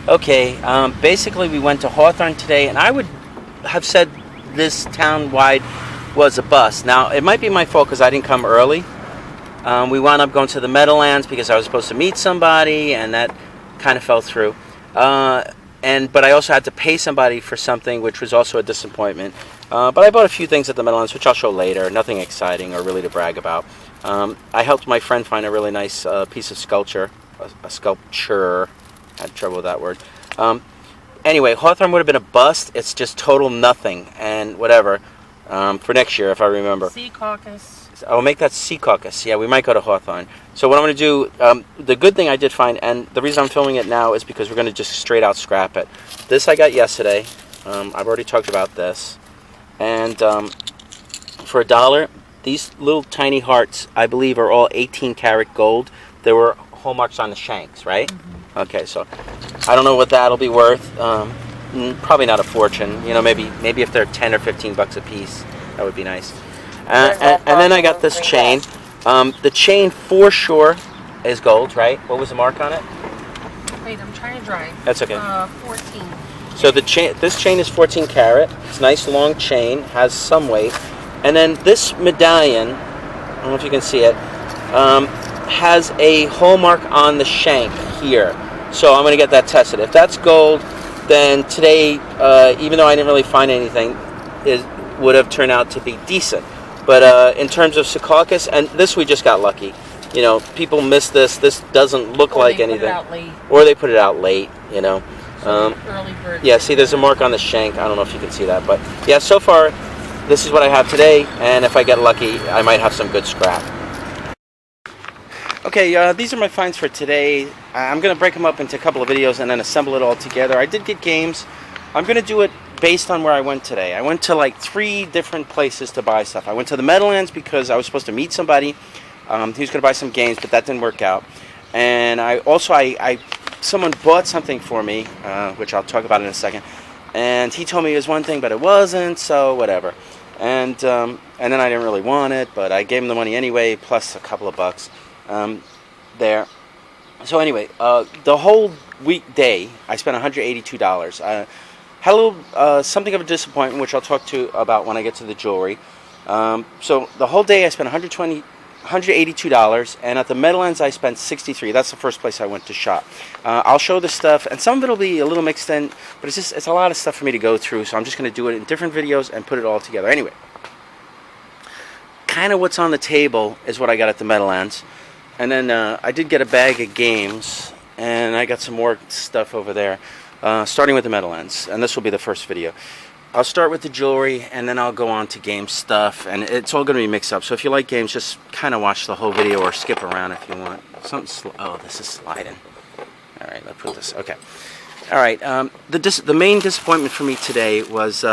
Okay, basically we went to Hawthorne today, and I would have said this town-wide was a bust. Now, it might be my fault because I didn't come early. We wound up going to the Meadowlands because I was supposed to meet somebody, and that kind of fell through. But I also had to pay somebody for something, which was also a disappointment. But I bought a few things at the Meadowlands, which I'll show later. Nothing exciting or really to brag about. I helped my friend find a really nice piece of sculpture, a sculpture. Had trouble with that word. Anyway, Hawthorne would have been a bust. It's just total nothing and whatever for next year, if I remember. Secaucus. I'll make that Secaucus. Yeah, we might go to Hawthorne. So what I'm going to do, the good thing I did find, and the reason I'm filming it now is because we're going to just straight out scrap it. This I got yesterday. I've already talked about this. And for $1, these little tiny hearts, I believe, are all 18 karat gold. There were hallmarks on the shanks, right? Mm-hmm. Okay, so I don't know what that'll be worth. Probably not a fortune. You know, maybe if they're 10 or 15 bucks a piece, that would be nice. And then I got this chain. The chain for sure is gold, right? What was the mark on it? Wait, I'm trying to dry. That's okay. 14. So this chain is 14 karat. It's a nice long chain, has some weight. And then this medallion, I don't know if you can see it, has a hallmark on the shank here. So I'm going to get that tested. If that's gold, then today, even though I didn't really find anything, it would have turned out to be decent. But in terms of Secaucus, and this we just got lucky. You know, people miss this. This doesn't look like anything. Or they put it out late, you know. Early bird. Yeah, see, there's a mark on the shank. I don't know if you can see that. But yeah, so far, this is what I have today. And if I get lucky, I might have some good scrap. Okay, these are my finds for today. I'm going to break them up into a couple of videos and then assemble it all together. I did get games. I'm going to do it based on where I went today. I went to like 3 different places to buy stuff. I went to the Meadowlands because I was supposed to meet somebody. He was going to buy some games, but that didn't work out. And someone bought something for me, which I'll talk about in a second. And he told me it was one thing, but it wasn't, so whatever. And then I didn't really want it, but I gave him the money anyway, plus a couple of bucks. There. So anyway, the whole weekday I spent $182. Had a little something of a disappointment, which I'll talk to about when I get to the jewelry. So the whole day I spent $182, and at the Meadowlands I spent $63. That's the first place I went to shop. I'll show the stuff, and some of it will be a little mixed in, but it's a lot of stuff for me to go through, so I'm just going to do it in different videos and put it all together. Anyway, kind of what's on the table is what I got at the Meadowlands. And then I did get a bag of games, and I got some more stuff over there, starting with the Meadowlands, and this will be the first video. I'll start with the jewelry, and then I'll go on to game stuff, and it's all going to be mixed up. So if you like games, just kind of watch the whole video or skip around if you want. Oh, this is sliding. All right, let's put this. Okay. All right. The main disappointment for me today was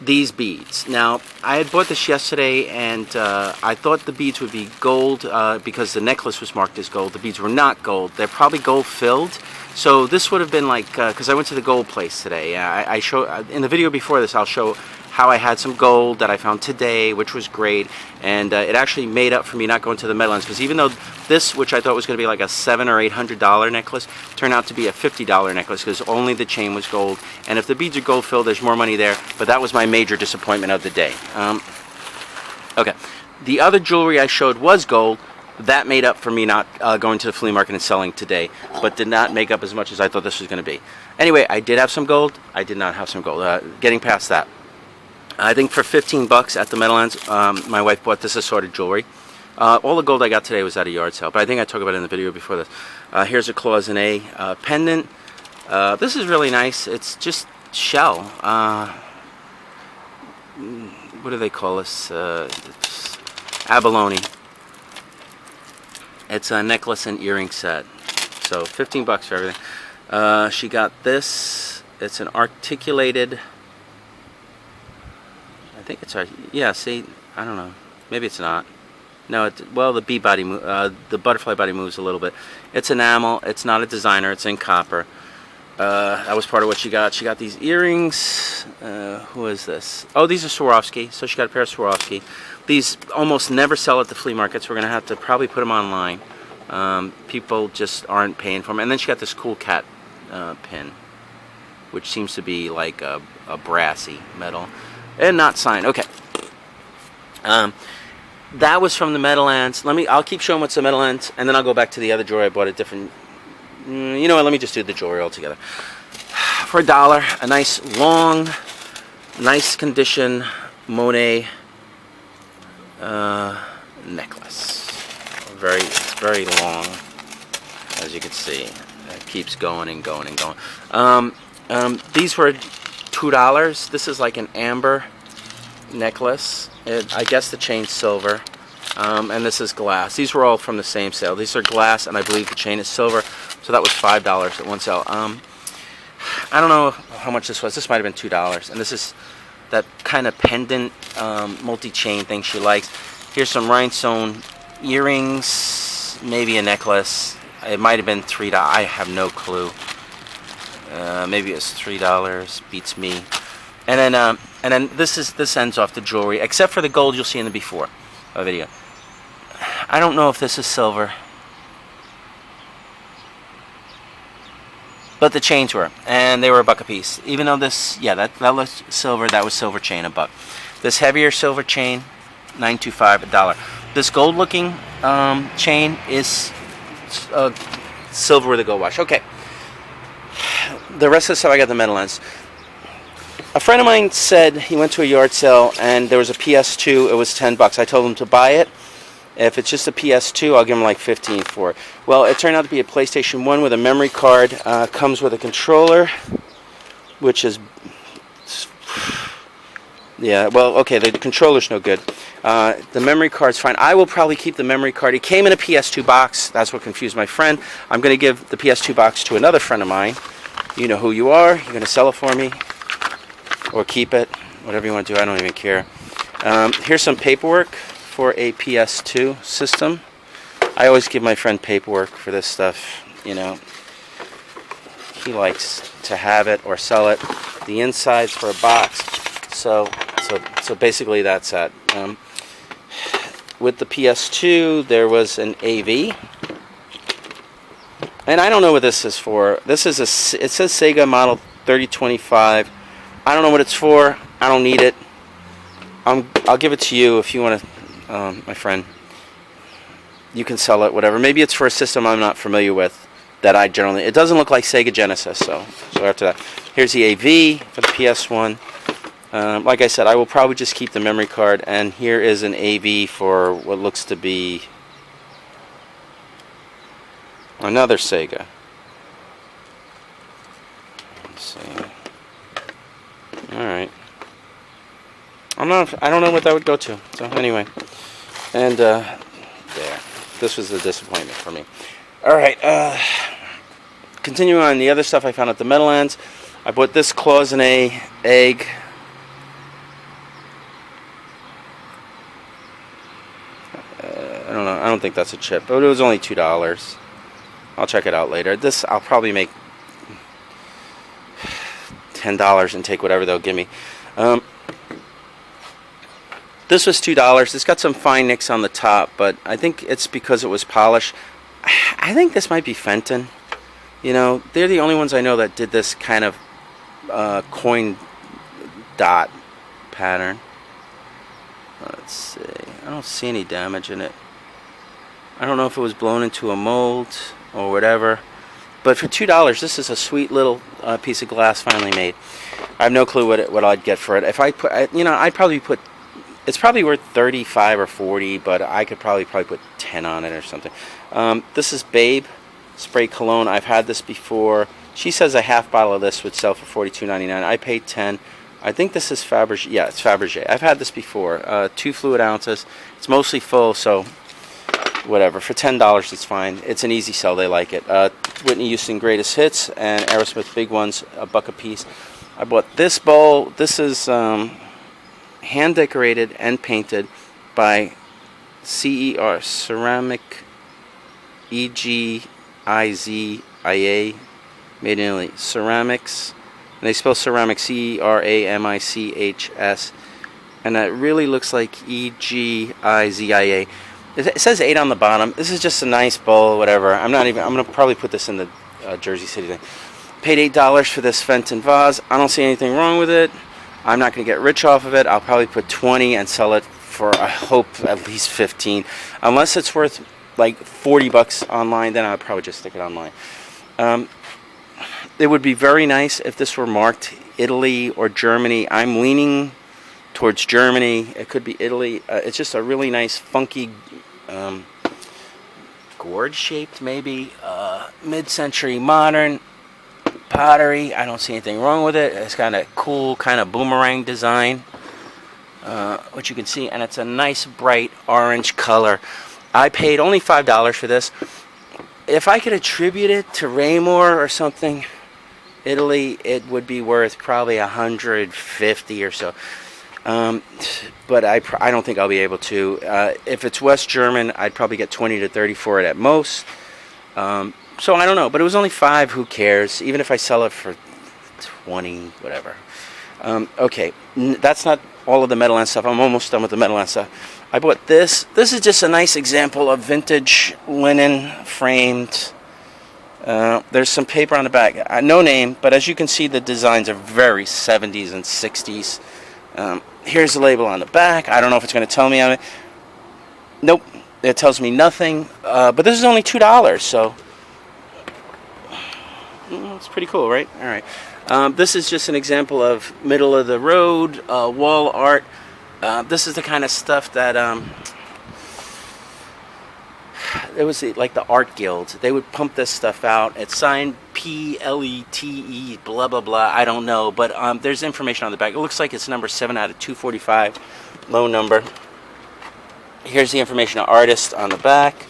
these beads. Now, I had bought this yesterday, and I thought the beads would be gold because the necklace was marked as gold. The beads were not gold. They're probably gold filled. So this would have been like, because I went to the gold place today. I show in the video before this, I'll show how I had some gold that I found today, which was great, and it actually made up for me not going to the Meadowlands, because even though this, which I thought was going to be like a $700 or $800 necklace, turned out to be a $50 necklace because only the chain was gold. And if the beads are gold filled, there's more money there. But that was my major disappointment of the day. Okay, the other jewelry I showed was gold. That made up for me not going to the flea market and selling today, but did not make up as much as I thought this was going to be. Anyway, I did have some gold. I did not have some gold. Getting past that, I think for 15 bucks at the Meadowlands, my wife bought this assorted jewelry. All the gold I got today was at a yard sale, but I think I talked about it in the video before this. Here's a cloisonne pendant. This is really nice. It's just shell. What do they call this? Abalone. It's a necklace and earring set. So 15 bucks for everything. She got this. It's an articulated, I think it's, yeah, see, I don't know. Maybe it's not. No, well, the bee body, the butterfly body moves a little bit. It's enamel. It's not a designer. It's in copper. That was part of what she got. She got these earrings. Who is this? Oh, these are Swarovski. So she got a pair of Swarovski. These almost never sell at the flea markets. We're going to have to probably put them online. People just aren't paying for them. And then she got this cool cat pin, which seems to be like a brassy metal, and not signed. Okay. That was from the Meadowlands. I'll keep showing what's the Meadowlands, and then I'll go back to the other jewelry I bought at different. You know what? Let me just do the jewelry all together. For $1, a nice long, nice condition Monet necklace. It's very long, as you can see. It keeps going and going and going. These were $2. This is like an amber necklace. I guess the chain's silver, and this is glass. These were all from the same sale. These are glass, and I believe the chain is silver. So that was $5 at one sale. I don't know how much this was. This might have been $2. And this is that kind of pendant multi-chain thing she likes. Here's some rhinestone earrings, maybe a necklace. It might have been $3. I have no clue. Maybe it was $3. Beats me. And then this ends off the jewelry, except for the gold you'll see in the before video. I don't know if this is silver, but the chains were, and they were $1 a piece. Even though this, yeah, that was silver. That was silver chain, $1. This heavier silver chain, $9.25, $1. This gold-looking chain is silver with a gold wash. Okay. The rest of the stuff I got the Meadowlands. A friend of mine said he went to a yard sale and there was a PS2. It was $10. I told him to buy it. If it's just a PS2, I'll give him like $15 for it. Well, it turned out to be a PlayStation 1 with a memory card. Comes with a controller, which is... Yeah, well, okay, the controller's no good. The memory card's fine. I will probably keep the memory card. It came in a PS2 box. That's what confused my friend. I'm going to give the PS2 box to another friend of mine. You know who you are. You're going to sell it for me. Or keep it. Whatever you want to do. I don't even care. Here's some paperwork for a PS2 system. I always give my friend paperwork for this stuff. You know, he likes to have it or sell it. The inside's for a box. So basically that's that. With the PS2, there was an AV, and I don't know what this is for. This is it says Sega Model 3025. I don't know what it's for. I don't need it. I'll give it to you if you want to, my friend. You can sell it, whatever. Maybe it's for a system I'm not familiar with. That I generally. It doesn't look like Sega Genesis, so after that, here's the AV for the PS1. Like I said, I will probably just keep the memory card, and here is an AV for what looks to be another Sega. Let's see. Alright. I don't know what that would go to. So anyway. And there. This was a disappointment for me. Alright, continuing on the other stuff I found at the Meadowlands. I bought this cloisonne egg. I don't know. I don't think that's a chip, but it was only $2. I'll check it out later. This I'll probably make $10 and take whatever they'll give me. This was $2. It's got some fine nicks on the top, but I think it's because it was polished. I think this might be Fenton. You know, they're the only ones I know that did this kind of coin dot pattern. Let's see. I don't see any damage in it. I don't know if it was blown into a mold or whatever. But for $2, this is a sweet little piece of glass finally made. I have no clue what I'd get for it. If I put, I'd probably put. It's probably worth 35 or 40, but I could probably put 10 on it or something. This is Babe spray cologne. I've had this before. She says a half bottle of this would sell for $42.99. I paid 10. I think this is Fabergé. Yeah, it's Fabergé. I've had this before. 2 fluid ounces. It's mostly full, so whatever. For $10, it's fine. It's an easy sell. They like it. Whitney Houston Greatest Hits and Aerosmith Big Ones, $1 a piece. I bought this bowl. This is hand decorated and painted by CER, Ceramic EGIZIA, made in Italy. Ceramics. And they spell ceramic CERAMICHS, and it really looks like EGIZIA. It says 8 on the bottom. This is just a nice bowl, whatever. I'm gonna probably put this in the Jersey City thing. Paid $8 for this Fenton vase. I don't see anything wrong with it. I'm not going to get rich off of it. I'll probably put 20 and sell it for, I hope, at least 15. Unless it's worth like 40 bucks online, then I'll probably just stick it online. It would be very nice if this were marked Italy or Germany. I'm leaning towards Germany. It could be Italy. It's just a really nice, funky, gourd-shaped, maybe, mid-century modern pottery. I don't see anything wrong with it. It's got a cool kind of boomerang design, which you can see, and it's a nice bright orange color. I paid only $5 for this. If I could attribute it to Raymore or something, Italy, it would be worth probably 150 or so. But I don't think I'll be able to. If it's West German, I'd probably get 20 to 30 for it at most. So I don't know, but it was only 5. Who cares? Even if I sell it for 20, whatever. Okay, that's not all of the Meadowlands stuff. I'm almost done with the Meadowlands stuff. I bought this. This is just a nice example of vintage linen framed. There's some paper on the back. No name, but as you can see, the designs are very 70s and 60s. Here's the label on the back. I don't know if it's going to tell me on it. Nope, it tells me nothing. But this is only $2, so it's pretty cool, right? All right. This is just an example of middle of the road wall art. This is the kind of stuff that it was like the art guild. They would pump this stuff out. It's signed P-L-E-T-E, blah, blah, blah. I don't know. But there's information on the back. It looks like it's number 7 out of 245. Low number. Here's the information of artist on the back.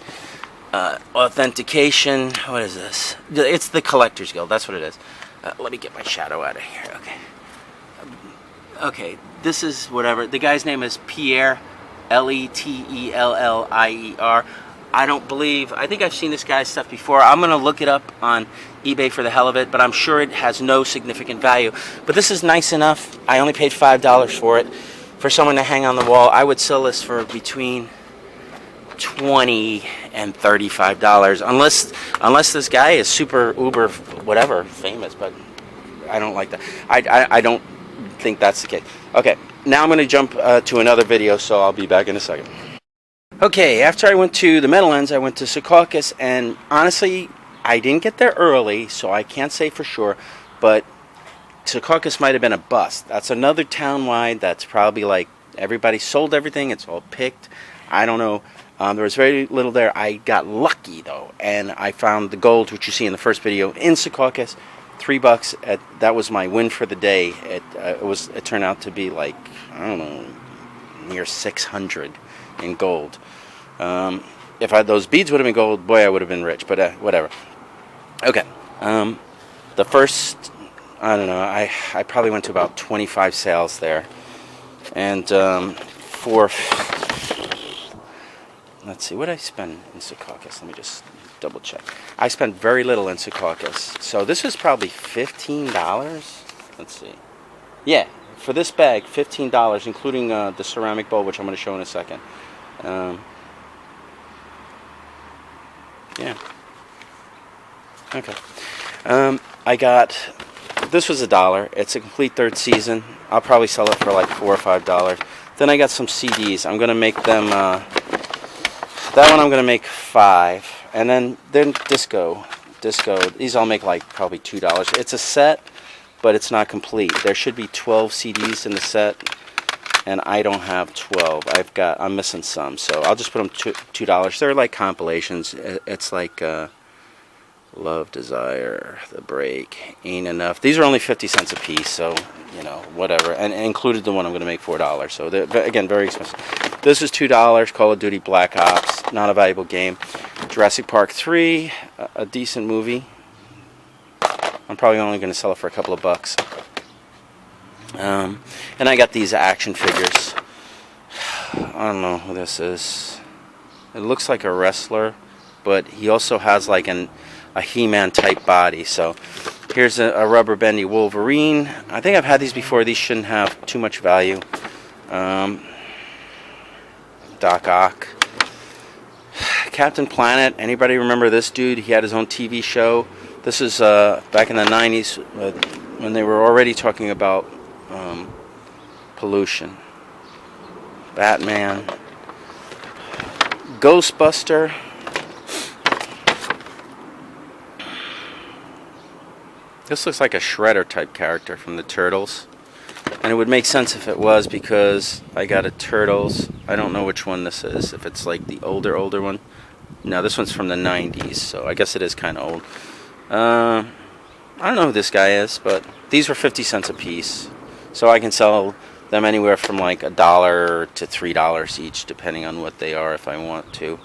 Authentication. What is this? It's the Collectors Guild. That's what it is. Let me get my shadow out of here. Okay. Okay. This is whatever. The guy's name is Pierre. Lettellier. I think I've seen this guy's stuff before. I'm going to look it up on eBay for the hell of it, but I'm sure it has no significant value. But this is nice enough. I only paid $5 for it. For someone to hang on the wall, I would sell this for between $20 and $35. Unless this guy is super uber whatever famous, but I don't like that. I don't think that's the case. Okay, now I'm going to jump to another video, so I'll be back in a second. Okay, after I went to the Meadowlands, I went to Secaucus, and honestly, I didn't get there early, so I can't say for sure, but Secaucus might have been a bust. That's another town-wide that's probably like everybody sold everything, it's all picked. I don't know. There was very little there. I got lucky, though, and I found the gold, which you see in the first video, in Secaucus. $3. That was my win for the day. It turned out to be like, I don't know, near 600 in gold. If those beads would have been gold, boy, I would have been rich. But whatever. Okay. The first, I don't know. I probably went to about 25 sales there, and for, let's see, what did I spend in Secaucus? Let me just double check. I spent very little in Secaucus, so this is probably $15. Let's see. Yeah, for this bag, $15, including the ceramic bowl, which I'm going to show in a second. Yeah. Okay. I got, this was $1. It's a complete third season. I'll probably sell it for like $4 or $5. Then I got some CDs. I'm going to make them, that one I'm going to make $5. And then Disco. These I'll make like probably $2. It's a set, but it's not complete. There should be 12 CDs in the set, and I don't have 12. I'm missing some, so I'll just put them $2. They're like compilations. It's like Love, Desire, The Break, Ain't Enough. These are only 50 cents a piece, so you know, whatever. And included the one I'm going to make $4. So they're, again, very expensive. This is $2. Call of Duty Black Ops, not a valuable game. Jurassic Park 3, a decent movie. I'm probably only going to sell it for a couple of bucks. And I got these action figures. I don't know who this is. It looks like a wrestler, but he also has like a He-Man type body. So here's a rubber bendy Wolverine. I think I've had these before. These shouldn't have too much value. Doc Ock. Captain Planet. Anybody remember this dude? He had his own TV show This is back in the 90s when they were already talking about pollution. Batman. Ghostbuster. This looks like a Shredder type character from the Turtles. And it would make sense if it was, because I got a Turtles. I don't know which one this is. If it's like the older one. No, this one's from the 90s, so I guess it is kind of old. I don't know who this guy is, but these were 50 cents a piece. So I can sell them anywhere from like $1 to $3 each, depending on what they are if I want to.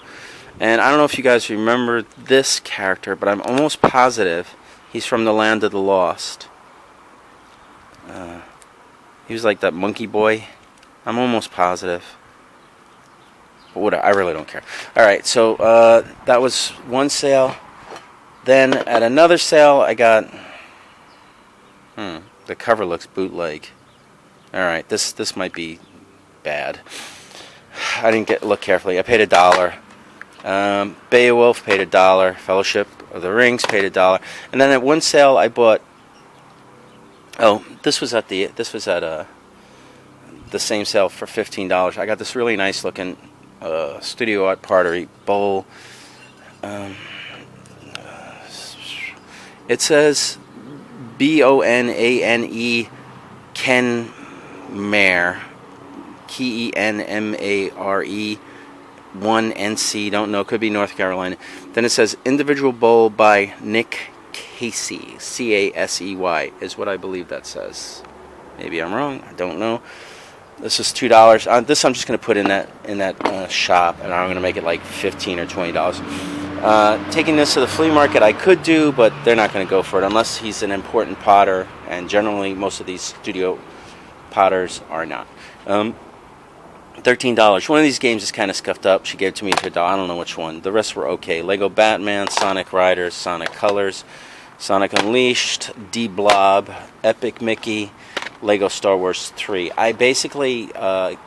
And I don't know if you guys remember this character, but I'm almost positive he's from the Land of the Lost. He was like that monkey boy. I'm almost positive. But whatever, I really don't care. Alright, so that was one sale. Then at another sale I got... the cover looks bootleg. Alright, this might be bad. I didn't look carefully. I paid $1. Beowulf paid $1. Fellowship of the Rings paid $1. And then at one sale I bought... Oh, this was at the same sale for $15. I got this really nice looking studio art pottery bowl. It says Bonane Kenmare, Kenmare 1NC. Don't know. Could be North Carolina. Then it says individual bowl by Nick Casey, Casey is what I believe that says. Maybe I'm wrong. I don't know. This is $2. This I'm just going to put in that shop, and I'm going to make it like $15 or $20. Taking this to the flea market I could do, but they're not going to go for it unless he's an important potter, and generally most of these studio potters are not. $13. One of these games is kind of scuffed up. She gave it to me for $1. I don't know which one. The rest were okay. Lego Batman, Sonic Riders, Sonic Colors, Sonic Unleashed, D-Blob, Epic Mickey, Lego Star Wars 3. I basically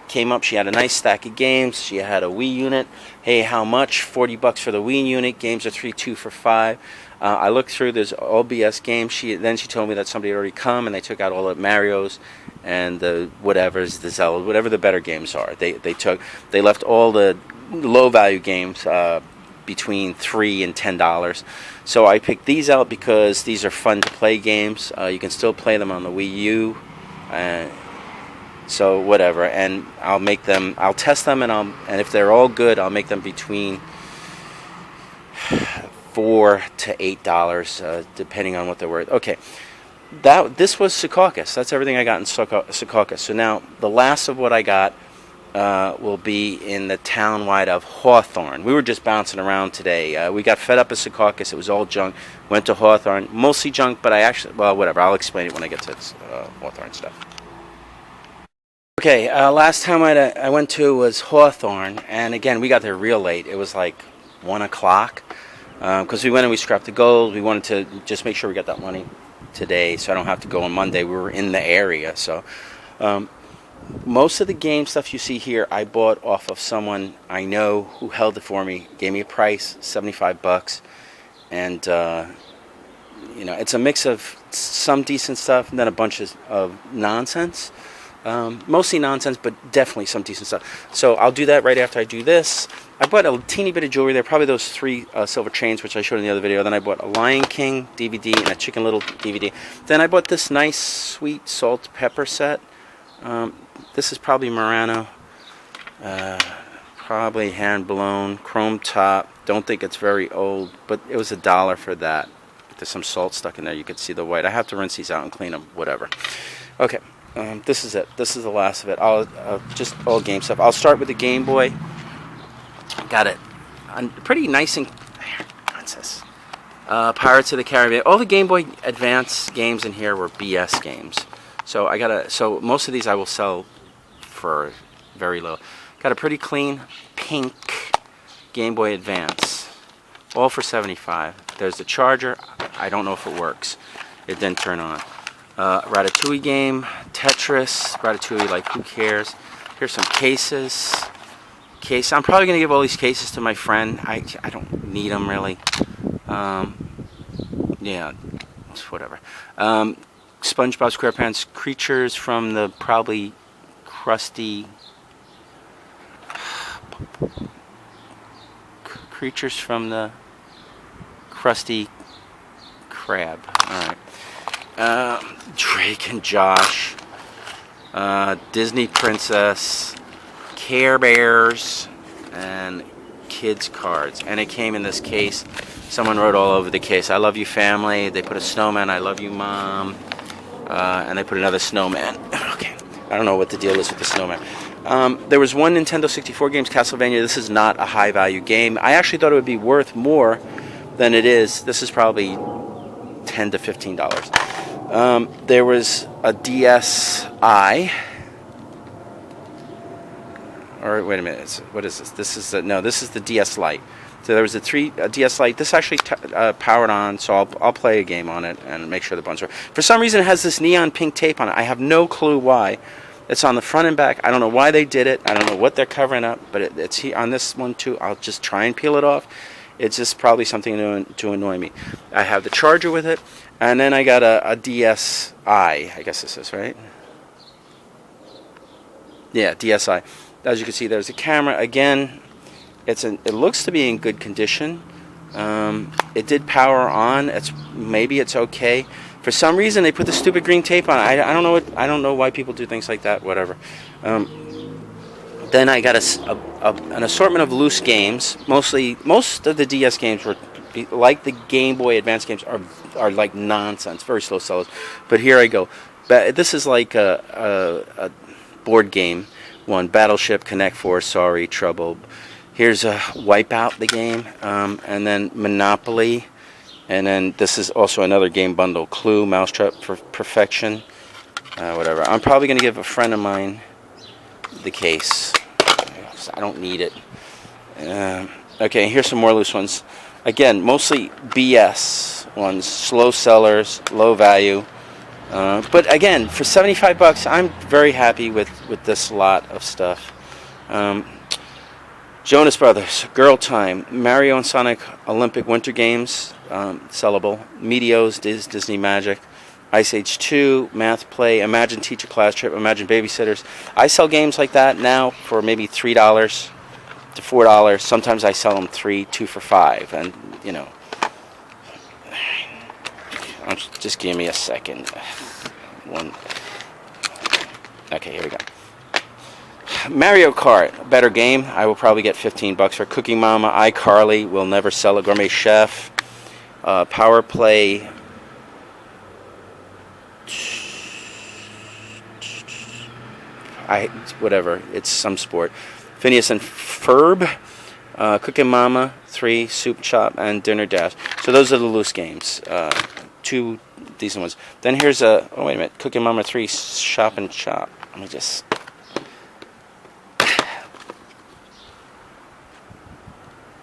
came up. She had a nice stack of games. She had a Wii unit. Hey, how much? $40 for the Wii unit. Games are 2 for $5. I looked through. There's all BS games. Then she told me that somebody had already come and they took out all the Marios and the whatevers, the Zelda, whatever the better games are. They left all the low value games between $3 and $10. So I picked these out because these are fun to play games. You can still play them on the Wii U. So whatever, and I'll test them, and if they're all good, I'll make them between $4 to $8, depending on what they're worth. Okay, this was Secaucus. That's everything I got in Secaucus. So now the last of what I got will be in the town-wide of Hawthorne. We were just bouncing around today. We got fed up with Secaucus. It was all junk. Went to Hawthorne. Mostly junk, but well, whatever. I'll explain it when I get to Hawthorne stuff. Okay, last time I went to was Hawthorne, and again, we got there real late. It was like 1 o'clock, because we went and we scrapped the gold. We wanted to just make sure we got that money today, so I don't have to go on Monday. We were in the area, so... most of the game stuff you see here I bought off of someone I know who held it for me, gave me a price, $75, and you know, it's a mix of some decent stuff and then a bunch of nonsense. Mostly nonsense, but definitely some decent stuff. So I'll do that right after I do this. I bought a teeny bit of jewelry there, probably those 3 silver chains, which I showed in the other video. Then I bought a Lion King DVD and a Chicken Little DVD. Then I bought this nice sweet salt pepper set. This is probably Murano, probably hand blown, chrome top. Don't think it's very old, but it was $1 for that. There's some salt stuck in there. You can see the white. I have to rinse these out and clean them. Whatever. Okay, this is it. This is the last of it. Just all game stuff. I'll start with the Game Boy. Got it. Pretty nice and what's this? Pirates of the Caribbean. All the Game Boy Advance games in here were BS games. So most of these I will sell for very low. Got a pretty clean pink Game Boy Advance, all for $75. There's the charger. I don't know if it works. It didn't turn on. Ratatouille game, Tetris, Ratatouille, like who cares? Here's some cases. I'm probably gonna give all these cases to my friend. I don't need them really. Yeah, it's whatever. SpongeBob SquarePants, creatures from the probably crusty... Creatures from the Krusty Krab. Alright. Drake and Josh. Disney Princess. Care Bears. And kids cards. And it came in this case. Someone wrote all over the case, I love you family. They put a snowman, I love you mom. And they put another snowman. Okay. I don't know what the deal is with the snowman. There was one Nintendo 64 games, Castlevania. This is not a high value game. I actually thought it would be worth more than it is. This is probably $10 to $15. There was a DSi. Or wait a minute, what is this? This is this is the DS Lite. So there was a DS Lite. This actually powered on, so I'll play a game on it and make sure the buttons are. For some reason, it has this neon pink tape on it. I have no clue why. It's on the front and back. I don't know why they did it. I don't know what they're covering up, but it's here on this one too. I'll just try and peel it off. It's just probably something to annoy me. I have the charger with it, and then I got a DSi. I guess this is right. Yeah, DSi. As you can see, there's a camera again. It looks to be in good condition. It did power on. Maybe it's okay. For some reason, they put the stupid green tape on. I don't know I don't know why people do things like that. Whatever. Then I got an assortment of loose games. Most of the DS games were like the Game Boy Advance games are like nonsense, very slow sellers. But here I go. This is like a board game one. Battleship, Connect Four, Sorry, Trouble. Here's a Wipeout, the game, and then Monopoly. And then this is also another game bundle. Clue, Mousetrap for Perfection. Whatever. I'm probably going to give a friend of mine the case. I don't need it. Okay, here's some more loose ones. Again, mostly BS ones. Slow sellers, low value. But again, for $75, I'm very happy with this lot of stuff. Jonas Brothers, Girl Time, Mario and Sonic Olympic Winter Games, sellable. Meteos, Disney Magic, Ice Age 2, Math Play, Imagine Teacher Class Trip, Imagine Babysitters. I sell games like that now for maybe $3 to $4. Sometimes I sell them 2 for $5, and you know. Just give me a second. Okay, here we go. Mario Kart, better game. I will probably get $15 for. Cooking Mama, iCarly, will never sell it. Gourmet Chef, Power Play. Whatever. It's some sport. Phineas and Ferb, Cooking Mama 3, Soup Chop, and Dinner Dash. So those are the loose games. 2 decent ones. Then here's wait a minute. Cooking Mama 3, Shop and Chop. Let me just.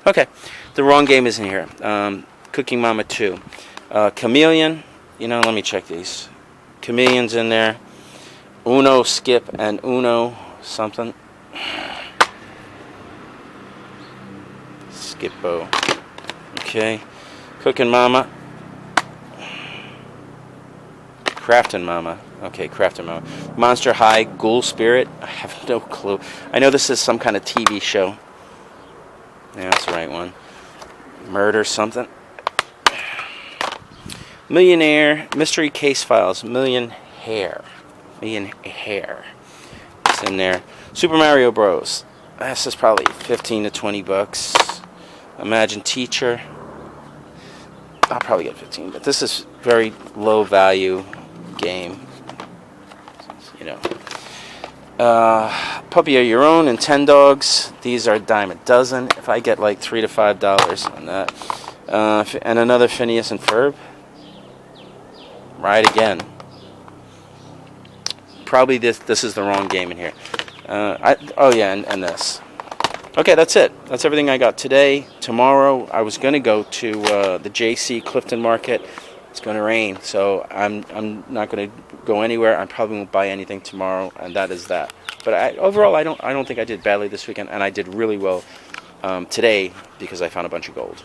Okay, the wrong game is in here. Cooking Mama 2. Chameleon, let me check these. Chameleon's in there. Uno Skip and Uno something. Skippo. Okay. Cooking Mama. Craftin' Mama. Okay, Craftin' Mama. Monster High, Ghoul Spirit. I have no clue. I know this is some kind of TV show. Yeah, that's the right one. Murder something. Millionaire, Mystery Case Files, Million Hair. It's in there. Super Mario Bros. This is probably 15 to 20 bucks. Imagine Teacher. I'll probably get 15, but this is very low value game. Puppy of Your Own and 10 Dogs. These are a dime a dozen. If I get like $3 to $5 on that, and another Phineas and Ferb. Right again. Probably this is the wrong game in here. And this. Okay, that's it. That's everything I got today. Tomorrow, I was going to go to the JC Clifton Market. It's going to rain, so I'm not going to go anywhere. I probably won't buy anything tomorrow, and that is that. But overall, I don't think I did badly this weekend, and I did really well today because I found a bunch of gold.